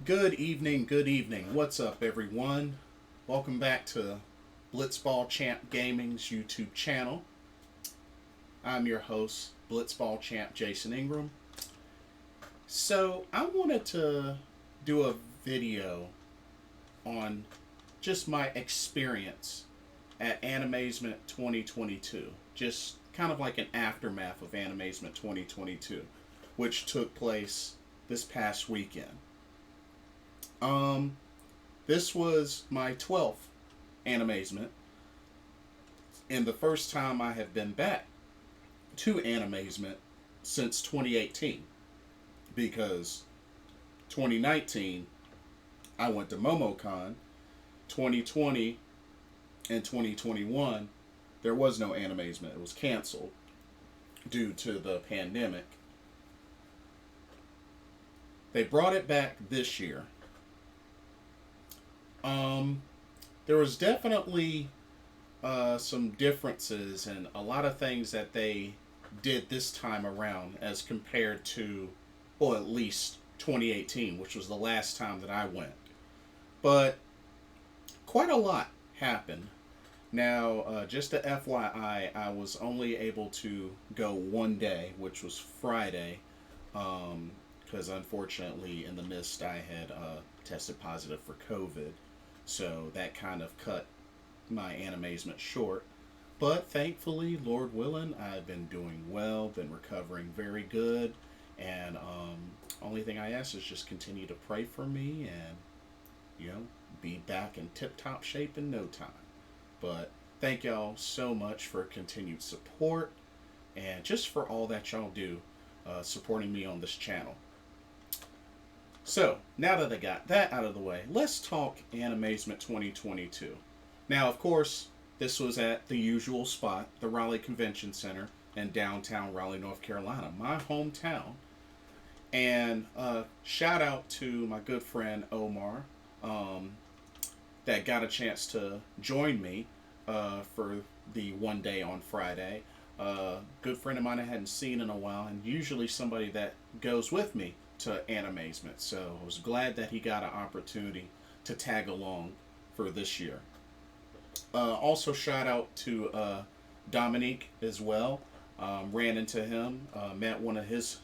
Good evening, good evening. What's up, everyone? Welcome back to Blitzball Champ Gaming's YouTube channel. I'm your host, Blitzball Champ Jason Ingram. So, I wanted to do a video on just my experience at Animazement 2022. Just kind of like an aftermath of Animazement 2022, which took place this past weekend. This was my 12th Animazement, and the first time I have been back to Animazement since 2018, because 2019 I went to MomoCon. 2020 and 2021 there was no Animazement. It was canceled due to the pandemic. They brought it back this year. There was definitely some differences and a lot of things that they did this time around as compared to, well, at least 2018, which was the last time that I went. But quite a lot happened. Now, just a FYI, I was only able to go one day, which was Friday, because unfortunately in the midst I had tested positive for COVID. So that kind of cut my Animazement short. But thankfully, Lord willing, I've been doing well, been recovering very good. And only thing I ask is just continue to pray for me and, be back in tip-top shape in no time. But thank y'all so much for continued support and just for all that y'all do supporting me on this channel. So, now that I got that out of the way, let's talk Animazement 2022. Now, of course, this was at the usual spot, the Raleigh Convention Center in downtown Raleigh, North Carolina, my hometown. And shout out to my good friend Omar that got a chance to join me for the one day on Friday. Good friend of mine I hadn't seen in a while, and usually somebody that goes with me to Animazement. So I was glad that he got an opportunity to tag along for this year. Also shout out to Dominique as well. Ran into him, met one of his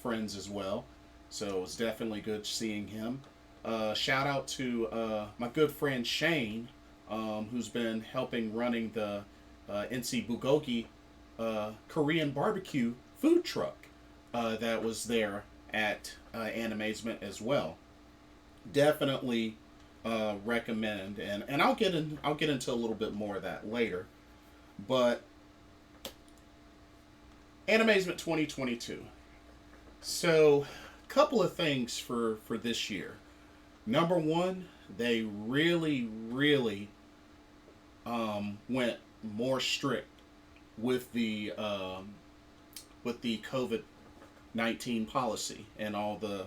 friends as well. So it was definitely good seeing him. Shout out to my good friend Shane, who's been helping running the NC Bulgogi Korean barbecue food truck that was there at Animazement as well. Definitely recommend, and I'll get into a little bit more of that later. But Animazement 2022. So, a couple of things for this year. Number one, they really went more strict with the COVID-19 policy and all the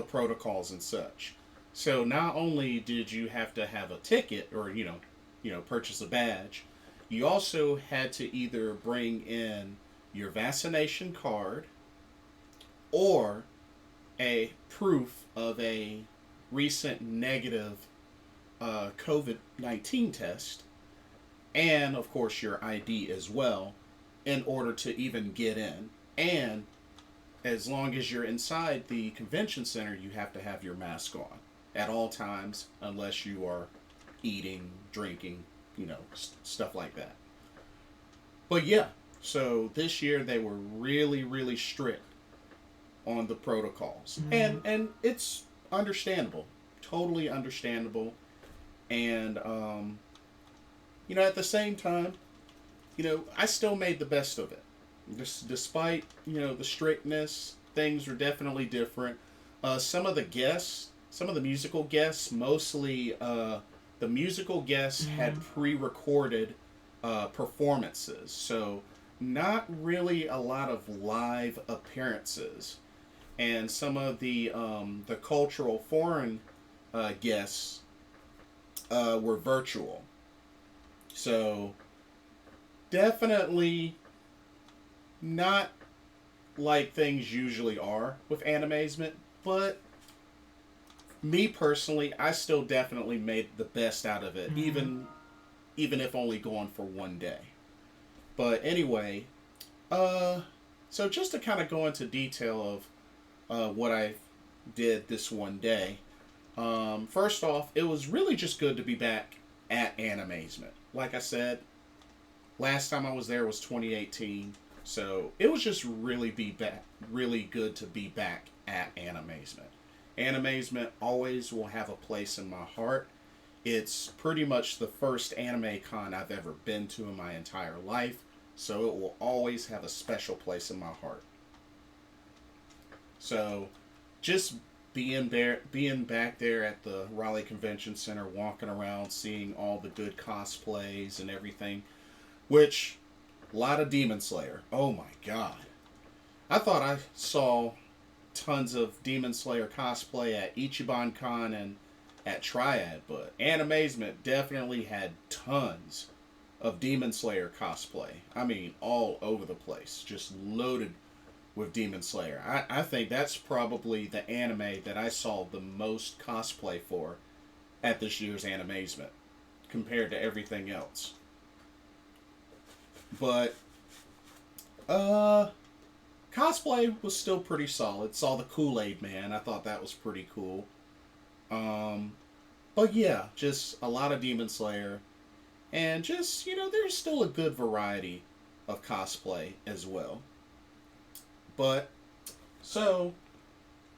protocols and such. So not only did you have to have a ticket or purchase a badge, you also had to either bring in your vaccination card or a proof of a recent negative COVID-19 test, and of course your ID as well, in order to even get in. And as long as you're inside the convention center, you have to have your mask on at all times, unless you are eating, drinking, stuff like that. But yeah, so this year they were really strict on the protocols. And it's understandable. Totally understandable. And at the same time, I still made the best of it. Despite, the strictness, things were definitely different. Some of the musical guests, mostly the musical guests had pre-recorded performances. So not really a lot of live appearances. And some of the cultural foreign guests were virtual. So definitely not like things usually are with Animazement. But me personally, I still definitely made the best out of it, even if only going for one day. But anyway, uh, so just to kind of go into detail of what I did this one day. First off, it was really just good to be back at Animazement. Like I said, last time I was there was 2018, so it was just really good to be back at Animazement. Animazement always will have a place in my heart. It's pretty much the first anime con I've ever been to in my entire life, so it will always have a special place in my heart. So, just being back there at the Raleigh Convention Center, walking around, seeing all the good cosplays and everything, which a lot of Demon Slayer. Oh my god. I thought I saw tons of Demon Slayer cosplay at Ichiban Con and at Triad, but Animazement definitely had tons of Demon Slayer cosplay. I mean, all over the place. Just loaded with Demon Slayer. I think that's probably the anime that I saw the most cosplay for at this year's Animazement compared to everything else. But cosplay was still pretty solid. Saw the Kool-Aid Man. I thought that was pretty cool. But yeah, just a lot of Demon Slayer. And just, there's still a good variety of cosplay as well. But, so,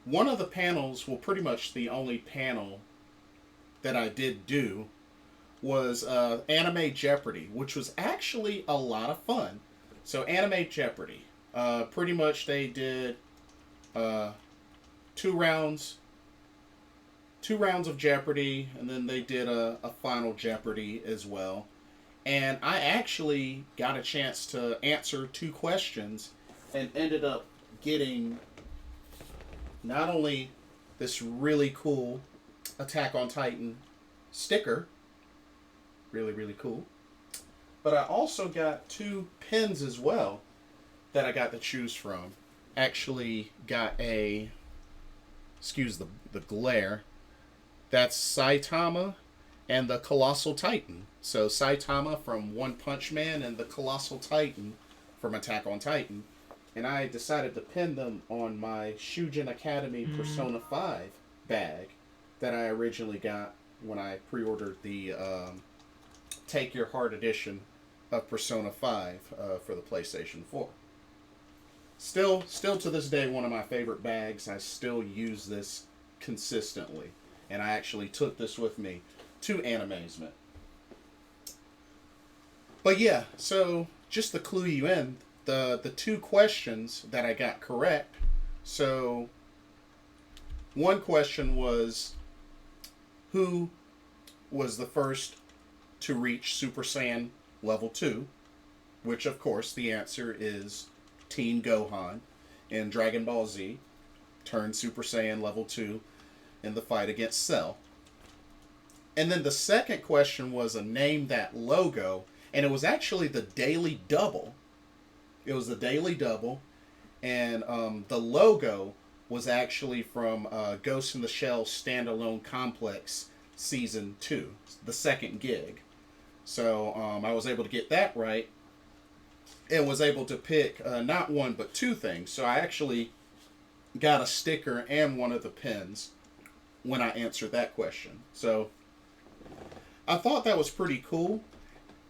one of the panels, well, pretty much the only panel that I did do was Anime Jeopardy, which was actually a lot of fun. So, Anime Jeopardy. Pretty much they did two rounds of Jeopardy, and then they did a final Jeopardy as well. And I actually got a chance to answer two questions and ended up getting not only this really cool Attack on Titan sticker, really, really cool, but I also got two pins as well that I got to choose from. Actually got excuse the glare, that's Saitama and the Colossal Titan. So Saitama from One Punch Man and the Colossal Titan from Attack on Titan. And I decided to pin them on my Shujin Academy Persona 5 bag that I originally got when I pre-ordered the Take Your Heart edition of Persona 5 for the PlayStation 4. Still to this day, one of my favorite bags. I still use this consistently. And I actually took this with me to Animazement. But yeah, so just to clue you in, the two questions that I got correct. So one question was, who was the first to reach Super Saiyan level 2? Which of course the answer is Teen Gohan in Dragon Ball Z. Turned Super Saiyan level 2 in the fight against Cell. And then the second question was a name that logo, and it was actually the Daily Double. It was the Daily Double, and the logo was actually from Ghost in the Shell Standalone Complex Season 2, the second gig. So I was able to get that right, and was able to pick not one but two things. So I actually got a sticker and one of the pins when I answered that question. So I thought that was pretty cool.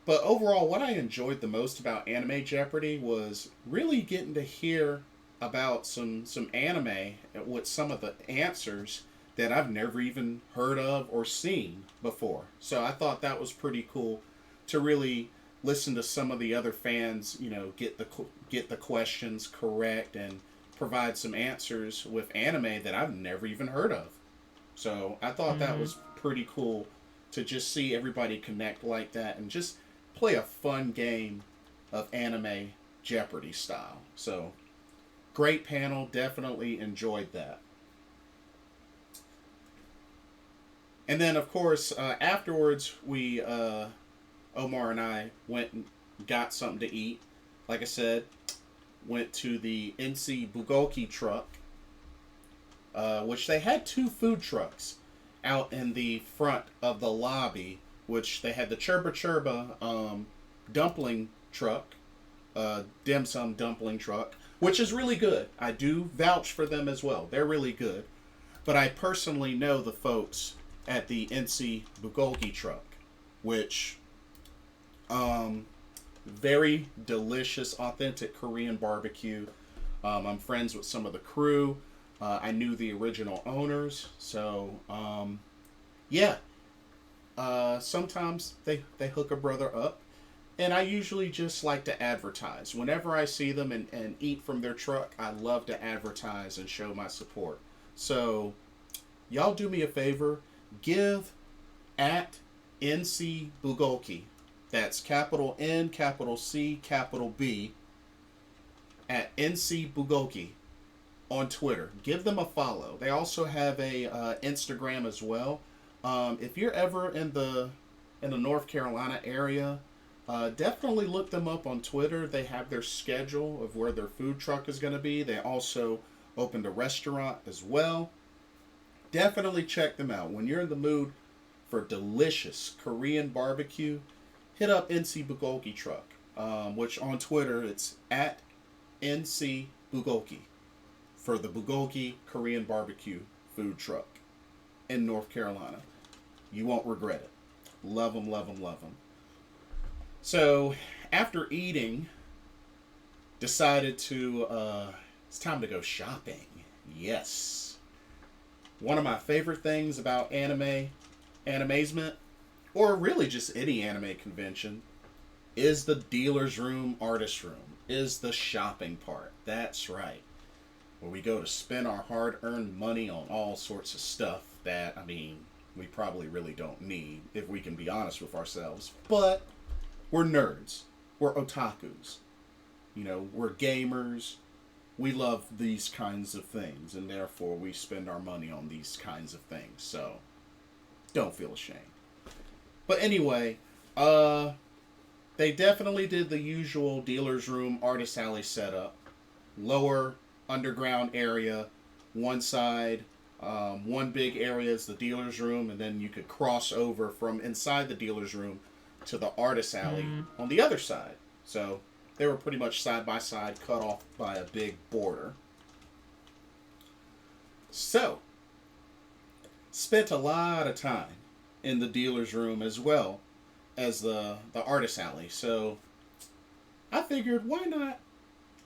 But overall, what I enjoyed the most about Anime Jeopardy was really getting to hear about some anime with some of the answers that I've never even heard of or seen before. So I thought that was pretty cool to really listen to some of the other fans, get the questions correct and provide some answers with anime that I've never even heard of. So I thought that was pretty cool to just see everybody connect like that and just play a fun game of Anime Jeopardy style. So great panel, definitely enjoyed that. And then of course afterwards we Omar and I went and got something to eat. Like I said, went to the NC Bugoki truck which they had 2 food trucks out in the front of the lobby, which they had the Churba Churba dumpling truck, dim sum dumpling truck, which is really good. I do vouch for them as well. They're really good. But I personally know the folks at the NC Bulgogi truck, which very delicious, authentic Korean barbecue. I'm friends with some of the crew. I knew the original owners, so yeah. Sometimes they hook a brother up, and I usually just like to advertise. Whenever I see them and eat from their truck, I love to advertise and show my support. So, y'all do me a favor, give at NC Bulgogi. That's capital N, capital C, capital B, at NC Bulgogi on Twitter. Give them a follow. They also have a Instagram as well. If you're ever in the North Carolina area, definitely look them up on Twitter. They have their schedule of where their food truck is going to be. They also opened a restaurant as well. Definitely check them out. When you're in the mood for delicious Korean barbecue, hit up NC Bulgogi truck, which on Twitter it's at NC Bulgogi for the Bulgogi Korean barbecue food truck in North Carolina. You won't regret it. Love them, love them, love them. So after eating, decided to, it's time to go shopping. Yes. One of my favorite things about Animazement, or really just any anime convention, is the dealer's room, artist room, is the shopping part. That's right. Where we go to spend our hard-earned money on all sorts of stuff that, we probably really don't need, if we can be honest with ourselves. But we're nerds. We're otakus. We're gamers. We love these kinds of things, and therefore we spend our money on these kinds of things. So, don't feel ashamed. But anyway, they definitely did the usual dealer's room, artist alley setup. Lower underground area, one side, one big area is the dealer's room, and then you could cross over from inside the dealer's room to the artist alley on the other side. So they were pretty much side by side, cut off by a big border. So, spent a lot of time in the dealer's room as well as the artist alley. So I figured, why not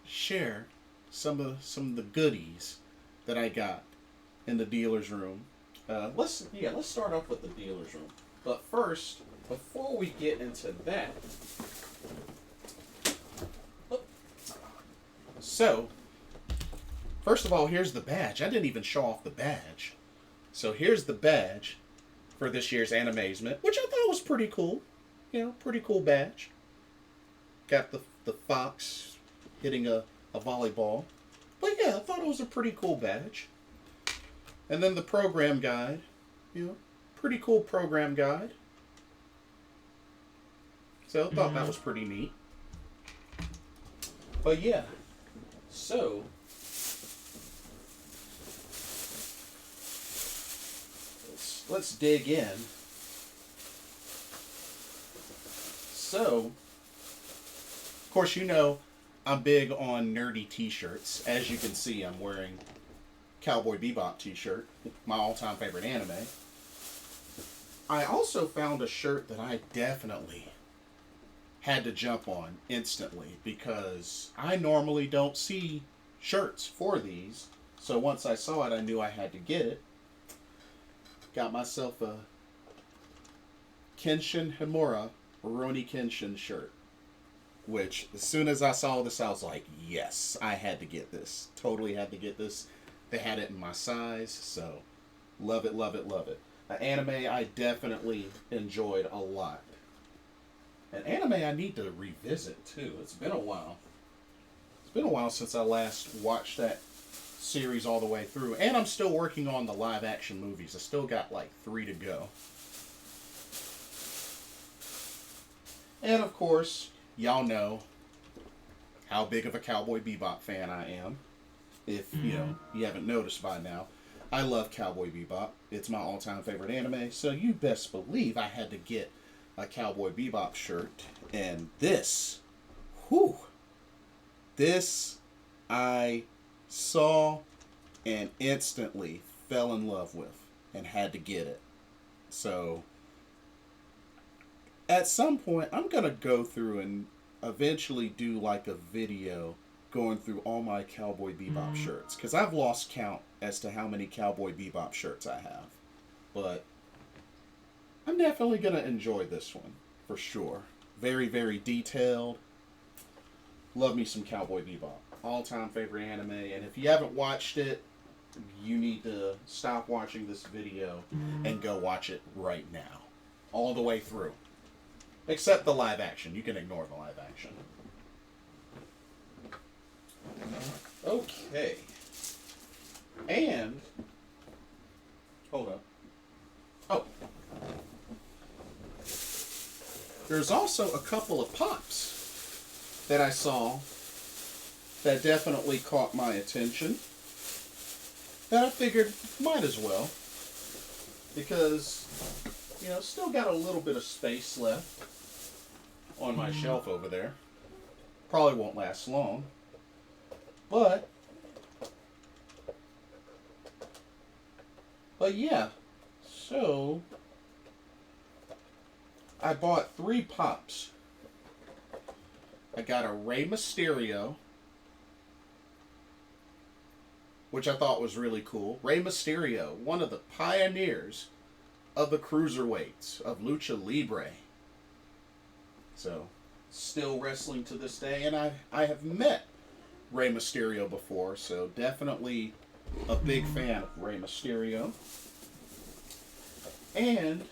share some of the goodies that I got in the dealer's room. Let's start off with the dealer's room. But first, before we get into that, so first of all, here's the badge. I didn't even show off the badge. So here's the badge for this year's Animazement, which I thought was pretty cool. Pretty cool badge. Got the fox hitting a volleyball. But yeah, I thought it was a pretty cool badge. And then the program guide. Pretty cool program guide. So I thought that was pretty neat. But yeah, so let's dig in. So, of course, I'm big on nerdy t-shirts. As you can see, I'm wearing Cowboy Bebop t-shirt, my all-time favorite anime. I also found a shirt that I definitely had to jump on instantly because I normally don't see shirts for these. So once I saw it, I knew I had to get it. Got myself a Kenshin Himura Rurouni Kenshin shirt. Which, as soon as I saw this, I was like, yes, I had to get this. Totally had to get this. They had it in my size, so love it, love it, love it. An anime I definitely enjoyed a lot. An anime I need to revisit, too. It's been a while. It's been a while since I last watched that series all the way through. And I'm still working on the live-action movies. I still got, 3 to go. And, of course, y'all know how big of a Cowboy Bebop fan I am. If, you haven't noticed by now. I love Cowboy Bebop. It's my all-time favorite anime, so you best believe I had to get a Cowboy Bebop shirt. And this, whew, this I saw and instantly fell in love with and had to get it. So at some point, I'm going to go through and eventually do like a video going through all my Cowboy Bebop shirts, because I've lost count as to how many Cowboy Bebop shirts I have. But I'm definitely going to enjoy this one for sure. Very, very detailed. Love me some Cowboy Bebop. All-time favorite anime. And if you haven't watched it, you need to stop watching this video and go watch it right now. All the way through. Except the live action. You can ignore the live action. Okay. And, hold up. Oh. There's also a couple of pops that I saw that definitely caught my attention that I figured might as well, because, you know, still got a little bit of space left on my shelf over there. Probably won't last long, but yeah, so I bought 3 pops. I got a Rey Mysterio, which I thought was really cool. Rey Mysterio, one of the pioneers of the cruiserweights of Lucha Libre. So, still wrestling to this day, and I have met Rey Mysterio before, so definitely a big fan of Rey Mysterio. And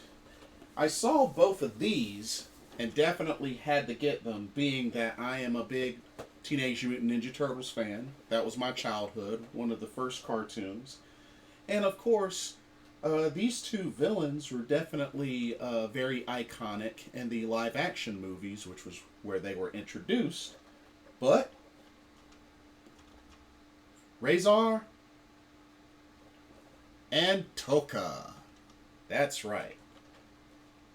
I saw both of these and definitely had to get them, being that I am a big Teenage Mutant Ninja Turtles fan. That was my childhood, one of the first cartoons. And of course, these 2 villains were definitely very iconic in the live action movies, which was where they were introduced. But Razor and Tokka. That's right.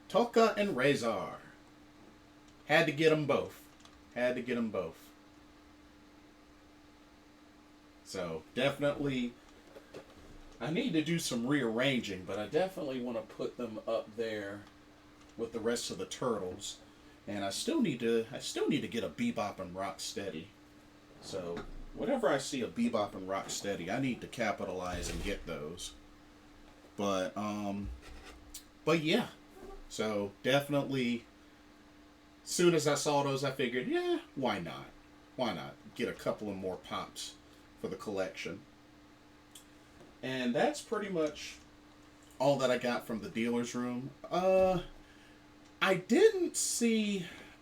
Tokka and Razor. Had to get them both. Had to get them both. So, definitely, I need to do some rearranging, but I definitely want to put them up there with the rest of the turtles. And I still need to get a Bebop and Rocksteady. So, whenever I see a Bebop and Rocksteady, I need to capitalize and get those. But yeah. So, definitely, soon as I saw those, I figured, yeah, why not? Why not? Get a couple of more pops for the collection. And that's pretty much all that I got from the dealer's room. I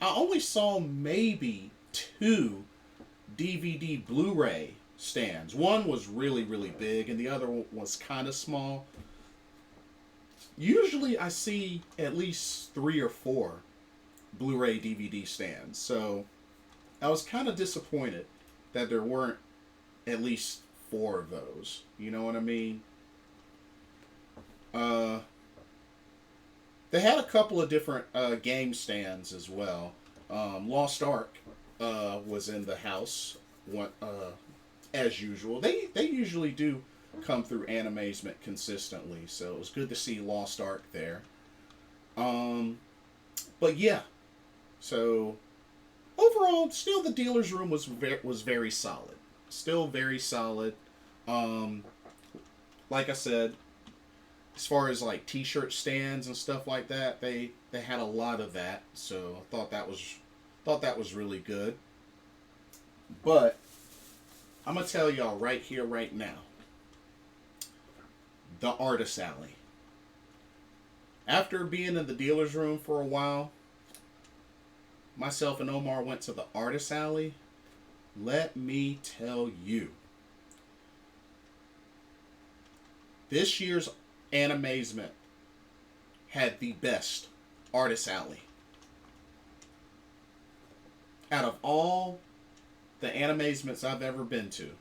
only saw maybe 2 DVD Blu-ray stands. One was really, really big, and the other one was kind of small. Usually I see at least 3 or 4 Blu-ray DVD stands. So I was kind of disappointed that there weren't at least 4 of those. You know what I mean? They had a couple of different game stands as well. Lost Ark was in the house, as usual. They usually do come through Animazement consistently, so it was good to see Lost Ark there. But yeah, so overall, still the dealer's room was very solid. Still very solid. Like I said, as far as like t-shirt stands and stuff like that, they had a lot of that, so I thought that was really good. But I'm gonna tell y'all right here, right now, the Artist Alley. After being in the dealer's room for a while, myself and Omar went to the Artist Alley. Let me tell you, this year's Animazement had the best Artist Alley. Out of all the Animazements I've ever been to,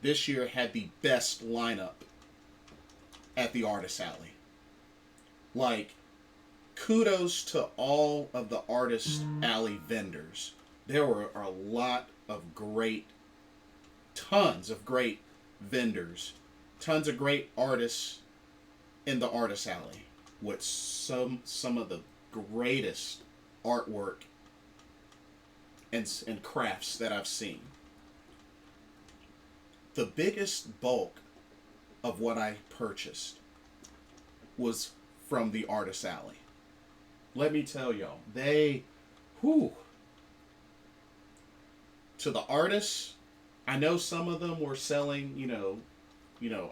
this year had the best lineup at the Artist Alley. Like, kudos to all of the Artist Alley vendors. There were a lot of tons of great vendors, tons of great artists in the Artist Alley with some of the greatest artwork and crafts that I've seen. The biggest bulk of what I purchased was from the Artist Alley. Let me tell y'all, to the artists, I know some of them were selling,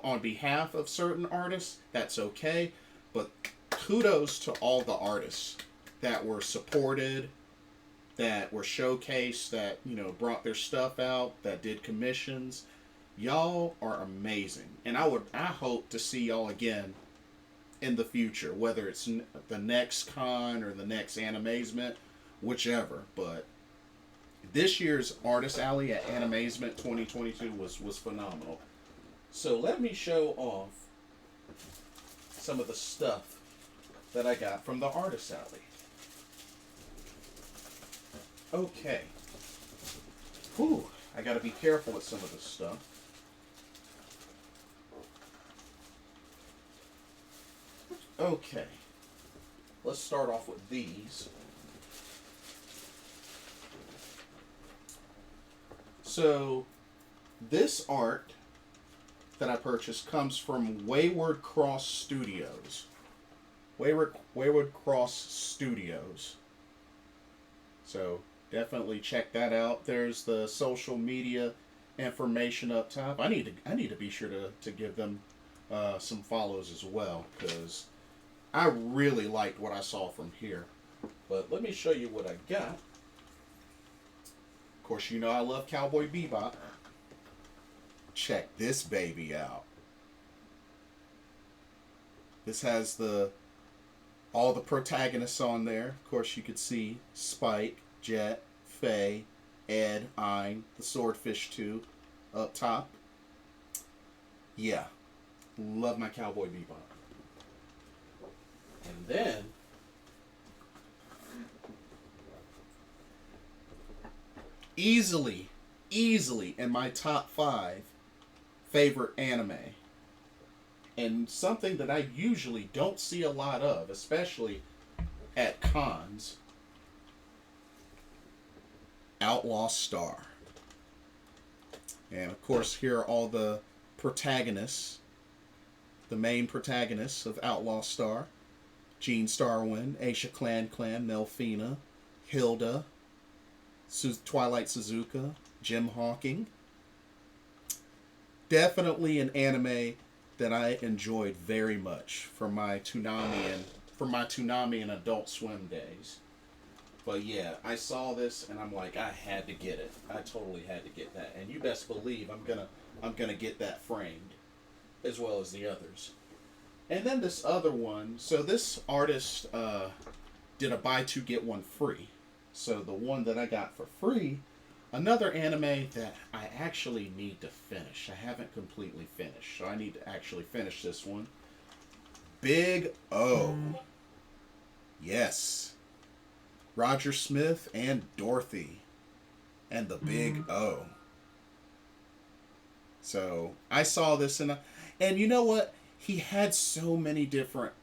on behalf of certain artists. That's okay, but kudos to all the artists that were supported, that were showcased, that brought their stuff out, that did commissions. Y'all are amazing, and I hope to see y'all again in the future, whether it's the next con or the next Animazement, whichever. But this year's Artist Alley at Animazement 2022 was phenomenal. So let me show off some of the stuff that I got from the Artist Alley. Okay. I gotta be careful with some of this stuff. Okay. Let's start off with these. So, this art that I purchased comes from Wayward Cross Studios. Wayward Cross Studios. So, definitely check that out. There's the social media information up top. I need to be sure to give them some follows as well, because I really liked what I saw from here. But let me show you what I got. Of course, I love Cowboy Bebop. Check this baby out. This has all the protagonists on there. Of course, you could see Spike, Jet, Faye, Ed, Ein, the Swordfish 2 up top. Yeah, love my Cowboy Bebop. And then easily in my top 5 favorite anime, and something that I usually don't see a lot of, especially at cons, Outlaw Star. And of course, here are all the protagonists, the main protagonists of Outlaw Star: Gene Starwind, Aisha Clan, Melfina, Hilda, Twilight Suzuka, Jim Hawking. Definitely an anime that I enjoyed very much from my Toonami and Adult Swim days. But yeah, I saw this and I'm like, I had to get it. I totally had to get that, and you best believe I'm gonna get that framed, as well as the others. And then this other one. So this artist did a buy two get one free. So the one that I got for free, another anime that I actually need to finish. I haven't completely finished, so I need to actually finish this one. Big O. Yes. Roger Smith and Dorothy and the Big O. So I saw this and you know what? He had so many different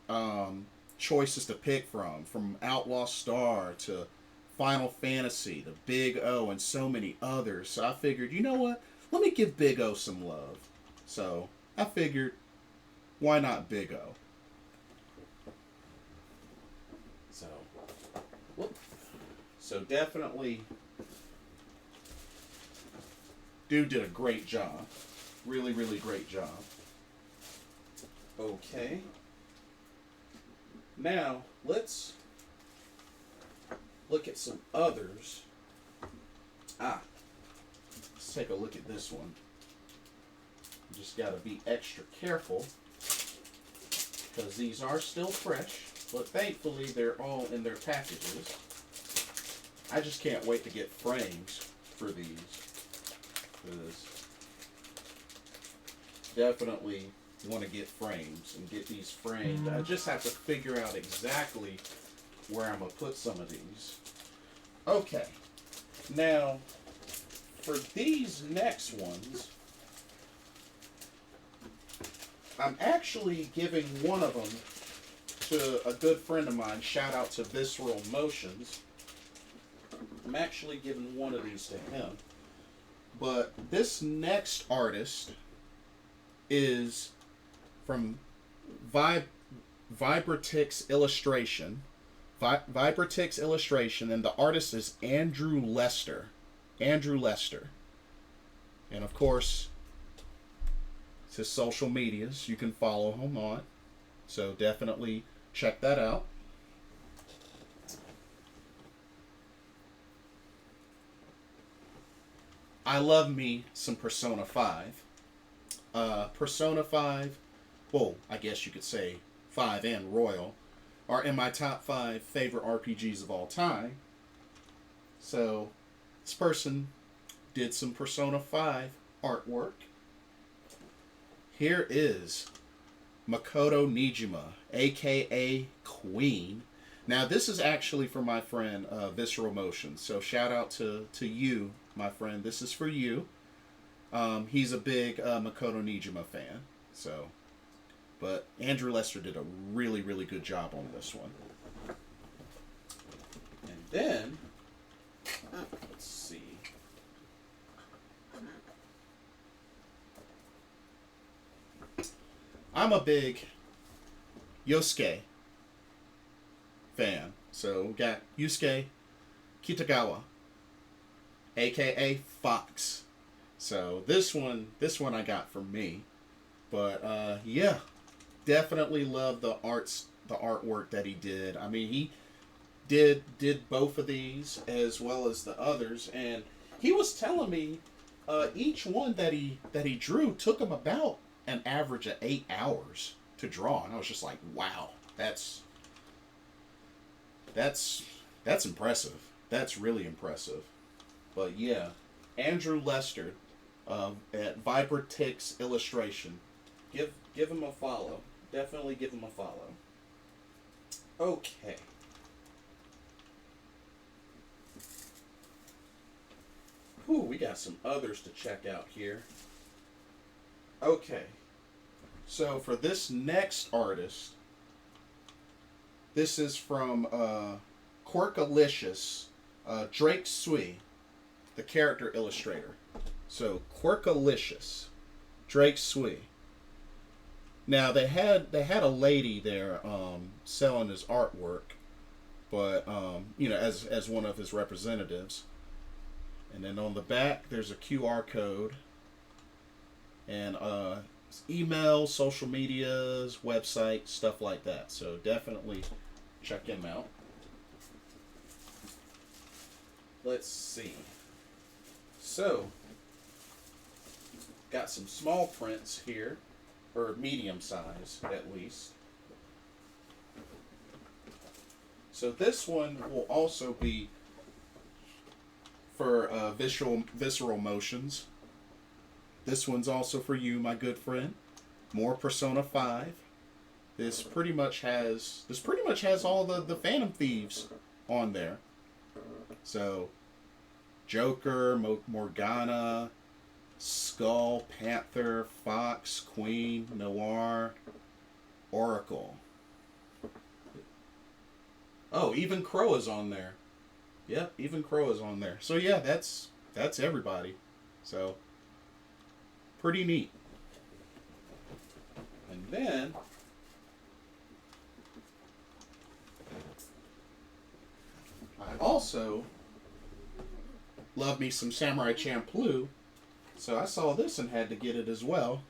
choices to pick from Outlaw Star to Final Fantasy, the Big O, and so many others. So I figured, you know what? Let me give Big O some love. So I figured, why not Big O? So definitely, dude did a great job. Really, really great job. Okay. Now, let's look at some others. Let's take a look at this one. You just got to be extra careful, because these are still fresh, but thankfully they're all in their packages. I just can't wait to get frames for these, because definitely want to get frames and get these framed. I just have to figure out exactly where I'm going to put some of these. Okay. Now, for these next ones, I'm actually giving one of them to a good friend of mine. Shout out to Visceral Motions. I'm actually giving one of these to him. But this next artist is from Vibratix Illustration. Vibratix Illustration, and the artist is Andrew Lester. Andrew Lester. And of course, it's his social medias. You can follow him on. So definitely check that out. I love me some Persona 5. Persona 5, well, I guess you could say 5 and Royal, are in my top 5 favorite RPGs of all time. So, this person did some Persona 5 artwork. Here is Makoto Nijima, aka Queen. Now, this is actually for my friend Visceral Motion. So, shout out to you, my friend. This is for you. He's a big Makoto Nijima fan. So, but Andrew Lester did a really, really good job on this one. And then, let's see. I'm a big Yosuke fan. So, we got Yusuke Kitagawa, aka Fox. So this one I got for me. But yeah, definitely love the artwork that he did. I mean, he did both of these as well as the others, and he was telling me each one that he drew took him about an average of 8 hours to draw, and I was just like, wow, that's impressive. That's really impressive. But yeah, Andrew Lester at Vibratix Illustration. Give him a follow. Definitely give him a follow. Okay. Whew, we got some others to check out here. Okay. So for this next artist, this is from Quirkalicious, Drake Sui, the character illustrator. So Quirkalicious, Drake Sui. Now they had a lady there selling his artwork, but as one of his representatives. And then on the back there's a QR code and email, social medias, website, stuff like that. So definitely check him out. Let's see. So, got some small prints here, or medium size at least. So this one will also be for visceral motions. This one's also for you, my good friend. More Persona 5. This pretty much has all the Phantom Thieves on there. So, Joker, Morgana, Skull, Panther, Fox, Queen, Noir, Oracle. Oh, even Crow is on there. Yep, even Crow is on there. So yeah, that's everybody. So, pretty neat. And then I also love me some Samurai Champloo, so I saw this and had to get it as well.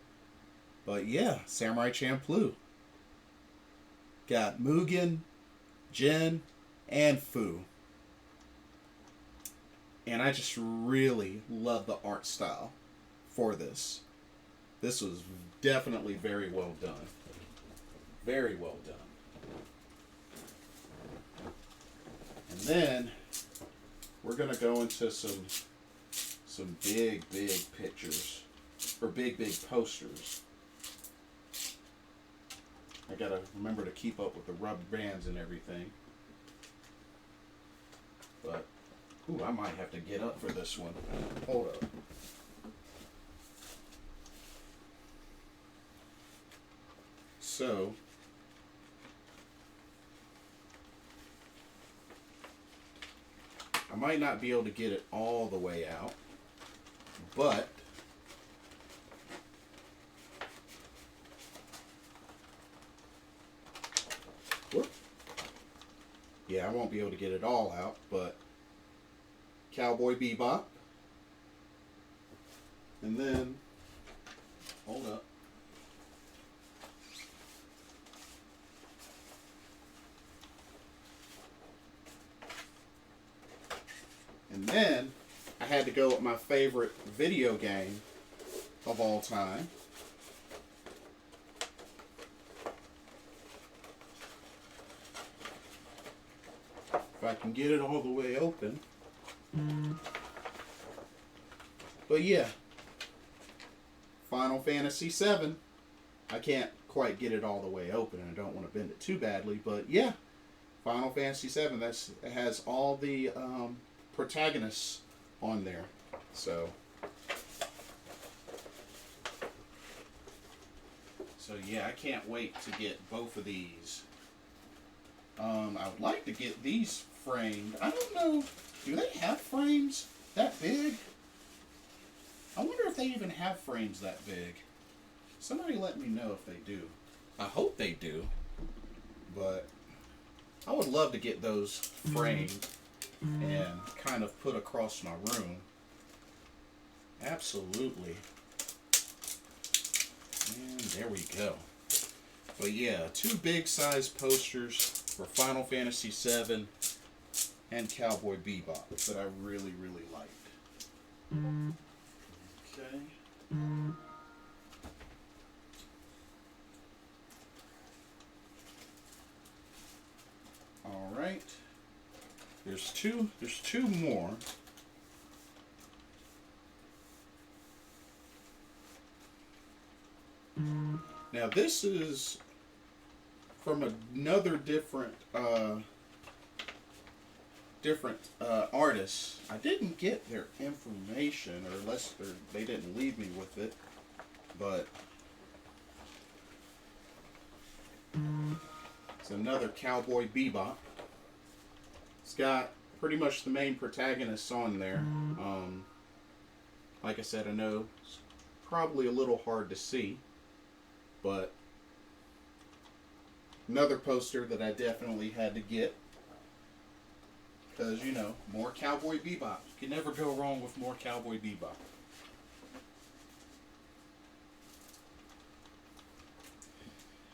But yeah, Samurai Champloo. Got Mugen, Jin, and Fu. And I just really love the art style for this. This was definitely very well done. Very well done. And then we're gonna go into some big pictures, or big posters. I gotta remember to keep up with the rubber bands and everything. But, ooh, I might have to get up for this one. Hold up. So, I might not be able to get it all the way out, but whoop. Yeah, I won't be able to get it all out, but Cowboy Bebop. And then, hold up. And then I had to go with my favorite video game of all time. If I can get it all the way open. But yeah, Final Fantasy VII. I can't quite get it all the way open, and I don't want to bend it too badly, but yeah, Final Fantasy VII. It has all the protagonists on there. So yeah, I can't wait to get both of these. I would like to get these framed. I don't know, do they have frames that big? I wonder if they even have frames that big. Somebody let me know if they do. I hope they do, but I would love to get those framed and kind of put across my room. Absolutely. And there we go. But yeah, 2 big size posters for Final Fantasy VII and Cowboy Bebop that I really, really liked. Okay. All right. There's two more. Now this is from another different artist. I didn't get their information, or unless they didn't leave me with it, but it's another Cowboy Bebop. It's got pretty much the main protagonists on there. Like I said, I know it's probably a little hard to see, but another poster that I definitely had to get, because, you know, more Cowboy Bebop. You can never go wrong with more Cowboy Bebop.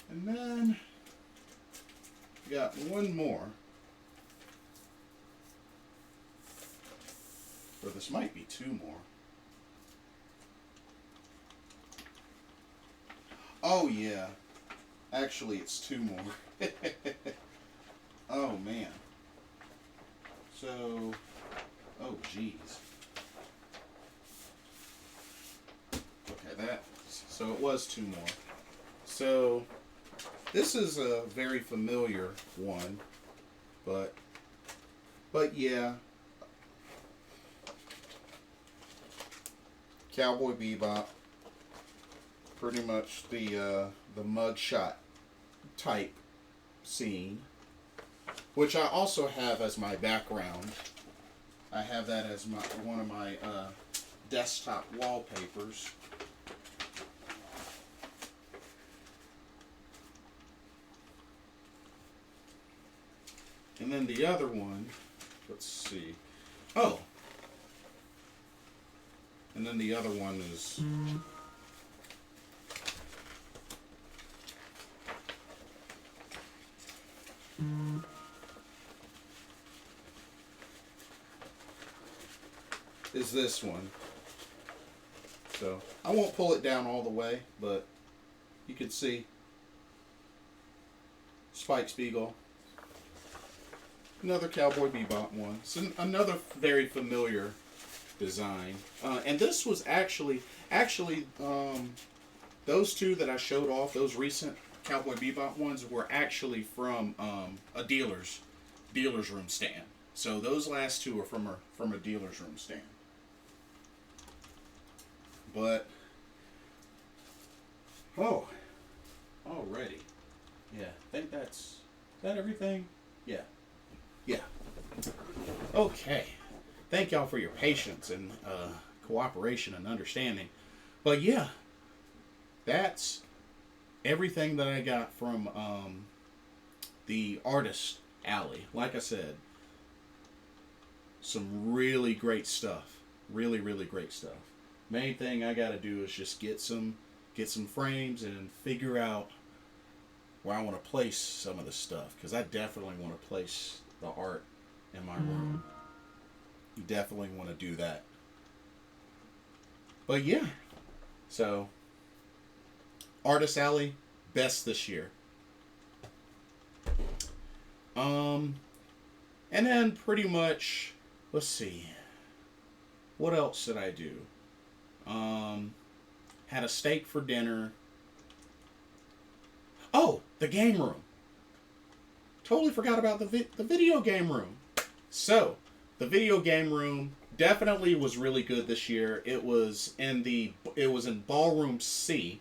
And then we got one more. Or this might be 2 more. Oh yeah. Actually, it's 2 more. Oh man. So, oh geez. Okay, so it was 2 more. So, this is a very familiar one, but yeah. Cowboy Bebop, pretty much the mugshot type scene, which I also have as my background. I have that as one of my desktop wallpapers. And then the other one, let's see. Oh. And then the other one is this one. So I won't pull it down all the way, but you can see Spike Spiegel. Another Cowboy Bebop one. It's another very familiar design. And this was actually those 2 that I showed off, those recent Cowboy Bebop ones were actually from a dealer's room stand. So those last two are from a dealer's room stand. But oh, already, yeah. I think is that everything. Yeah, yeah. Okay. Thank y'all for your patience and cooperation and understanding. But yeah, that's everything that I got from the artist alley. Like I said, some really great stuff. Really, really great stuff. Main thing I got to do is just get some frames and figure out where I want to place some of the stuff, because I definitely want to place the art in my room. You definitely want to do that. But yeah, so Artist Alley, best this year. And then pretty much, let's see, what else did I do? Had a steak for dinner. Oh, the game room. Totally forgot about the video game room. So, the video game room definitely was really good this year. It was in Ballroom C.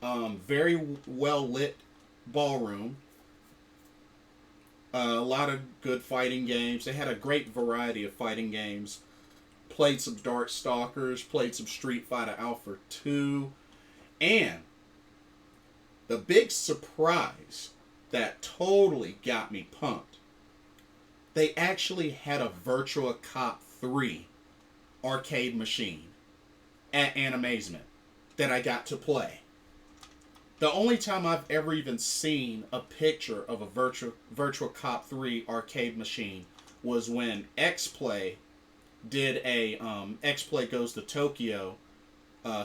Very well lit ballroom. A lot of good fighting games. They had a great variety of fighting games. Played some Darkstalkers, played some Street Fighter Alpha 2, and the big surprise that totally got me pumped. They actually had a Virtua Cop 3 arcade machine at Animazement that I got to play. The only time I've ever even seen a picture of a Virtua Cop 3 arcade machine was when X-Play did a X-Play Goes to Tokyo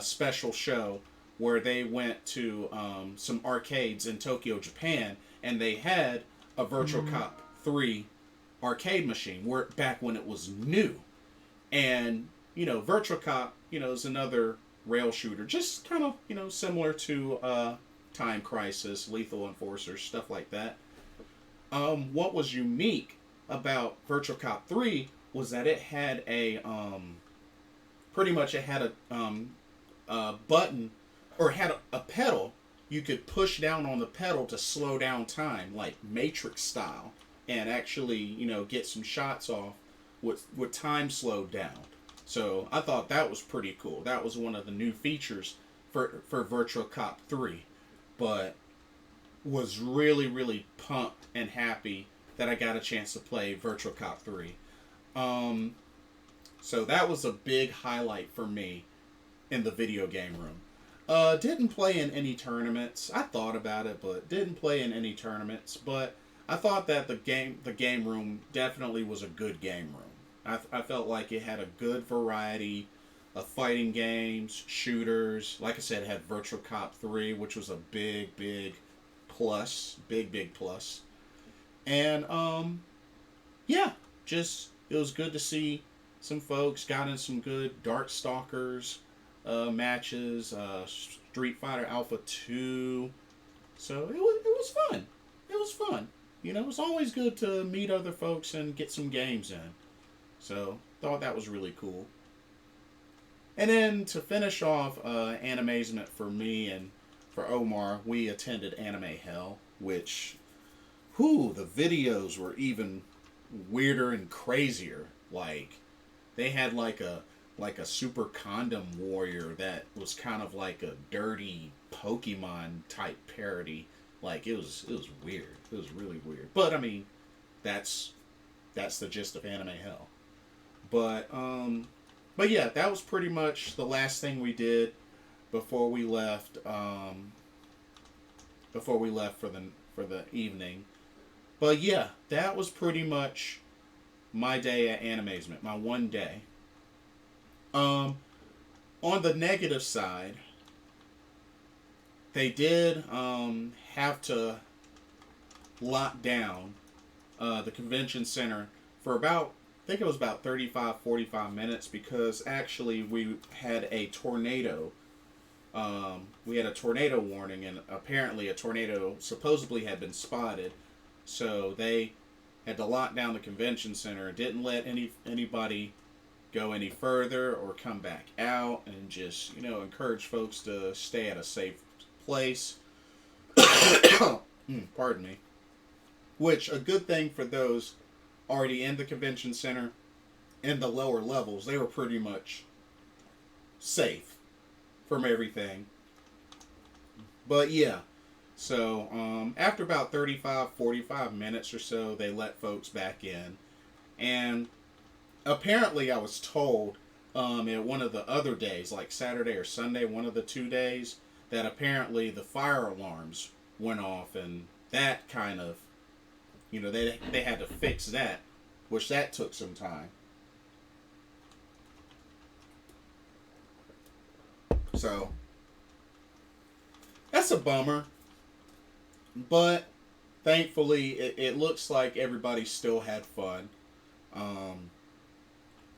special show where they went to some arcades in Tokyo, Japan, and they had a Virtua Cop 3 arcade machine back when it was new. And, Virtua Cop, is another rail shooter, just kind of, similar to Time Crisis, Lethal Enforcer, stuff like that. What was unique about Virtua Cop 3 was that it had a button, or had a pedal. You could push down on the pedal to slow down time, like Matrix style, and actually, get some shots off with time slowed down. So I thought that was pretty cool. That was one of the new features for Virtua Cop 3. But was really, really pumped and happy that I got a chance to play Virtua Cop 3. So that was a big highlight for me in the video game room. Didn't play in any tournaments. I thought about it, but didn't play in any tournaments. But I thought that the game room definitely was a good game room. I felt like it had a good variety of fighting games, shooters. Like I said, it had Virtua Cop 3, which was a big plus. Big plus. And, yeah, just, it was good to see some folks got in some good Darkstalkers matches, Street Fighter Alpha 2. So it was fun. It was fun. It's always good to meet other folks and get some games in. So thought that was really cool. And then to finish off Animazement for me and for Omar, we attended Anime Hell, which, the videos were even weirder and crazier. Like, they had like a super condom warrior that was kind of like a dirty Pokemon type parody. Like, it was weird. It was really weird. But I mean, that's the gist of Anime Hell. But yeah, that was pretty much the last thing we did before we left. Before we left for the evening. But yeah, that was pretty much my day at Animazement, my one day. On the negative side, they did have to lock down the convention center for about, I think it was about 35, 45 minutes, because actually we had a tornado we had a tornado warning, and apparently a tornado supposedly had been spotted. So they had to lock down the convention center and didn't let anybody go any further or come back out, and just encourage folks to stay at a safe place. Pardon me. Which, a good thing for those already in the convention center in the lower levels, they were pretty much safe from everything. But yeah, so after about 35, 45 minutes or so, they let folks back in. And apparently I was told at one of the other days, like Saturday or Sunday, one of the 2 days, that apparently the fire alarms went off, and that kind of, they had to fix that, which that took some time. So that's a bummer, but thankfully it looks like everybody still had fun.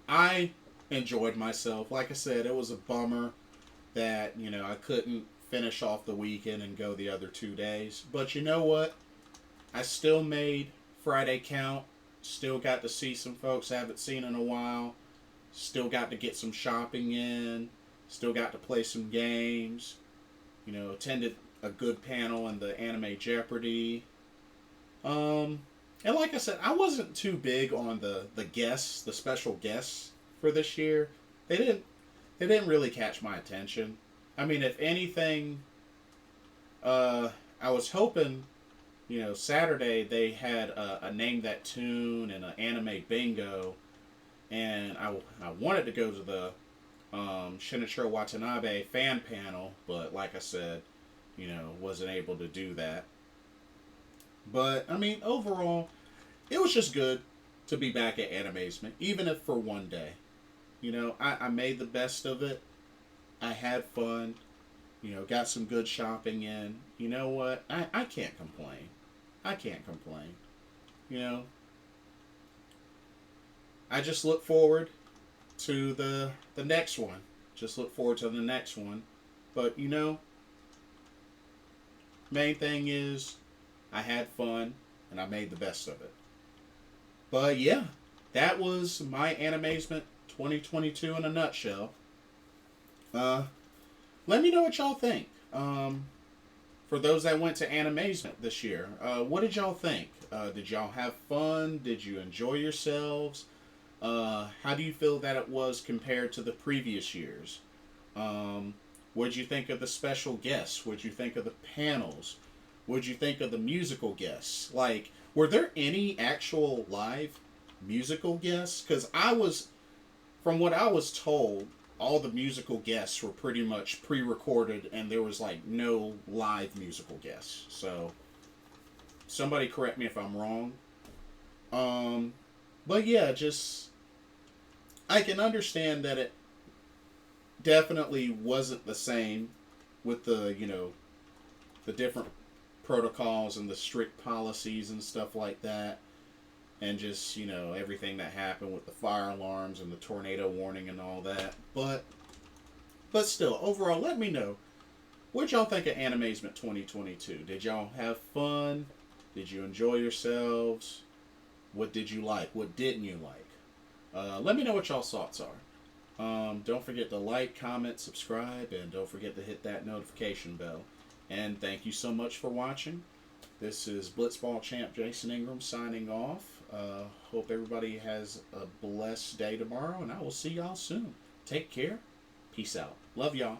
I enjoyed myself. Like I said, it was a bummer that I couldn't finish off the weekend and go the other 2 days. But you know what? I still made Friday count. Still got to see some folks I haven't seen in a while. Still got to get some shopping in. Still got to play some games. Attended a good panel in the Anime Jeopardy. And like I said, I wasn't too big on the guests, the special guests for this year. They didn't really catch my attention. I mean, if anything, I was hoping, Saturday they had a Name That Tune and an anime bingo, and I wanted to go to the Shinichiro Watanabe fan panel, but like I said, wasn't able to do that. But, I mean, overall, it was just good to be back at Animazement, even if for one day. I made the best of it. I had fun. Got some good shopping in. You know what? I can't complain. I can't complain. I just look forward to the next one. Just look forward to the next one. But, main thing is I had fun and I made the best of it. But yeah, that was my Animazement 2022 in a nutshell. Let me know what y'all think. For those that went to Animazement this year, what did y'all think? Did y'all have fun? Did you enjoy yourselves? How do you feel that it was compared to the previous years? What did you think of the special guests? What did you think of the panels? What did you think of the musical guests? Like, were there any actual live musical guests? Because from what I was told, all the musical guests were pretty much pre-recorded, and there was like no live musical guests. So somebody correct me if I'm wrong. But yeah, I can understand that it definitely wasn't the same with the different protocols and the strict policies and stuff like that, and just everything that happened with the fire alarms and the tornado warning and all that. But still, overall, let me know what y'all think of Animazement 2022. Did y'all have fun? Did you enjoy yourselves? What did you like? What didn't you like? Let me know what y'all's thoughts are. Don't forget to like, comment, subscribe, and don't forget to hit that notification bell. And thank you so much for watching. This is Blitzball Champ Jason Ingram signing off. Hope everybody has a blessed day tomorrow, and I will see y'all soon. Take care. Peace out. Love y'all.